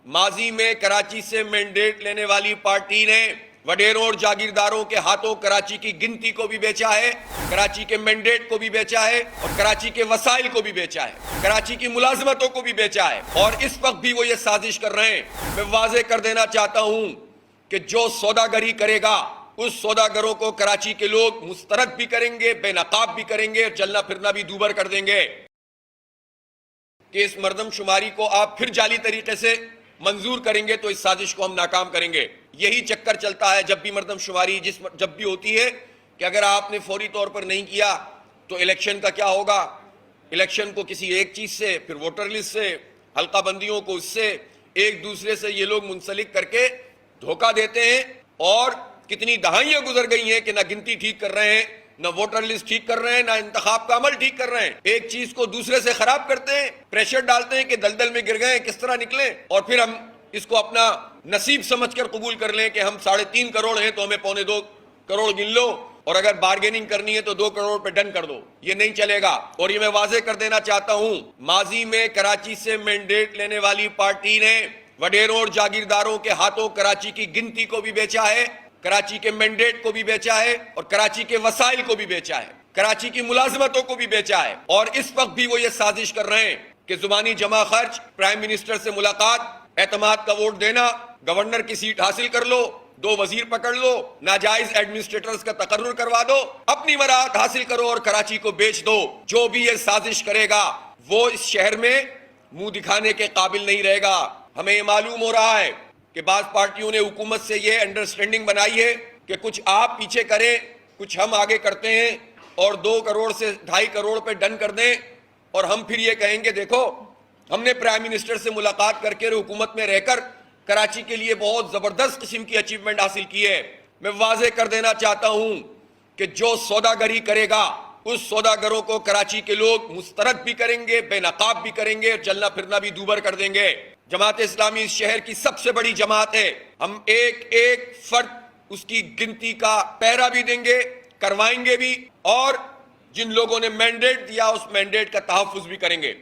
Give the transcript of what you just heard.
ماضی میں کراچی سے مینڈیٹ لینے والی پارٹی نے وڈیروں اور جاگیرداروں کے ہاتھوں کراچی کی گنتی کو بھی بیچا ہے، کراچی کے مینڈیٹ کو بھی بیچا ہے اور کراچی کے وسائل کو بھی بیچا ہے، کراچی کی ملازمتوں کو بھی بیچا ہے، اور اس وقت بھی وہ یہ سازش کر رہے ہیں۔ میں واضح کر دینا چاہتا ہوں کہ جو سوداگری کرے گا اس سوداگروں کو کراچی کے لوگ مسترد بھی کریں گے، بے نقاب بھی کریں گے، چلنا پھرنا بھی دوبر کر دیں گے کہ اس مردم شماری کو آپ پھر جعلی طریقے سے منظور کریں گے تو اس سازش کو ہم ناکام کریں گے۔ یہی چکر چلتا ہے جب بھی مردم شماری جب بھی ہوتی ہے کہ اگر آپ نے فوری طور پر نہیں کیا تو الیکشن کا کیا ہوگا، الیکشن کو کسی ایک چیز سے، پھر ووٹر لسٹ سے، حلقہ بندیوں کو اس سے، ایک دوسرے سے یہ لوگ منسلک کر کے دھوکہ دیتے ہیں، اور کتنی دہائیاں گزر گئی ہیں کہ نہ گنتی ٹھیک کر رہے ہیں، نہ ووٹر لسٹ ٹھیک کر رہے ہیں، نہ انتخاب کا عمل ٹھیک کر رہے ہیں، ایک چیز کو دوسرے سے خراب کرتے ہیں، پریشر ڈالتے ہیں کہ دلدل میں گر گئے کس طرح نکلیں، اور پھر ہم اس کو اپنا نصیب سمجھ کر قبول کر لیں کہ ہم 3.5 کروڑ ہیں تو ہمیں 2.25 کروڑ گن لو، اور اگر بارگیننگ کرنی ہے تو 2 کروڑ پہ ڈن کر دو۔ یہ نہیں چلے گا۔ اور یہ میں واضح کر دینا چاہتا ہوں، ماضی میں کراچی سے مینڈیٹ لینے والی پارٹی نے وڈیروں اور جاگیرداروں کے ہاتھوں کراچی کی گنتی کو بھی بیچا ہے، کراچی کے مینڈیٹ کو بھی بیچا ہے اور کراچی کے وسائل کو بھی بیچا ہے، کراچی کی ملازمتوں کو بھی بیچا ہے، اور اس وقت بھی وہ یہ سازش کر رہے ہیں کہ زبانی جمع خرچ، پرائم منسٹر سے ملاقات، اعتماد کا ووٹ دینا، گورنر کی سیٹ حاصل کر لو، 2 وزیر پکڑ لو، ناجائز ایڈمنسٹریٹرز کا تقرر کروا دو، اپنی براعت حاصل کرو اور کراچی کو بیچ دو۔ جو بھی یہ سازش کرے گا وہ اس شہر میں منہ دکھانے کے قابل نہیں رہے گا۔ ہمیں یہ معلوم ہو رہا ہے کہ بعض پارٹیوں نے حکومت سے یہ انڈرسٹینڈنگ بنائی ہے کہ کچھ آپ پیچھے کریں، کچھ ہم آگے کرتے ہیں، اور 2 کروڑ سے 2.5 کروڑ پہ ڈن کر دیں، اور ہم پھر یہ کہیں گے دیکھو ہم نے پرائم منسٹر سے ملاقات کر کے حکومت میں رہ کر کراچی کے لیے بہت زبردست قسم کی اچیومنٹ حاصل کی ہے۔ میں واضح کر دینا چاہتا ہوں کہ جو سوداگری کرے گا اس سوداگروں کو کراچی کے لوگ مسترد بھی کریں گے، بے نقاب بھی کریں گے، چلنا پھرنا بھی دوبر کر دیں گے۔ جماعت اسلامی اس شہر کی سب سے بڑی جماعت ہے، ہم ایک ایک فرد اس کی گنتی کا پیرا بھی دیں گے، کروائیں گے بھی، اور جن لوگوں نے مینڈیٹ دیا اس مینڈیٹ کا تحفظ بھی کریں گے۔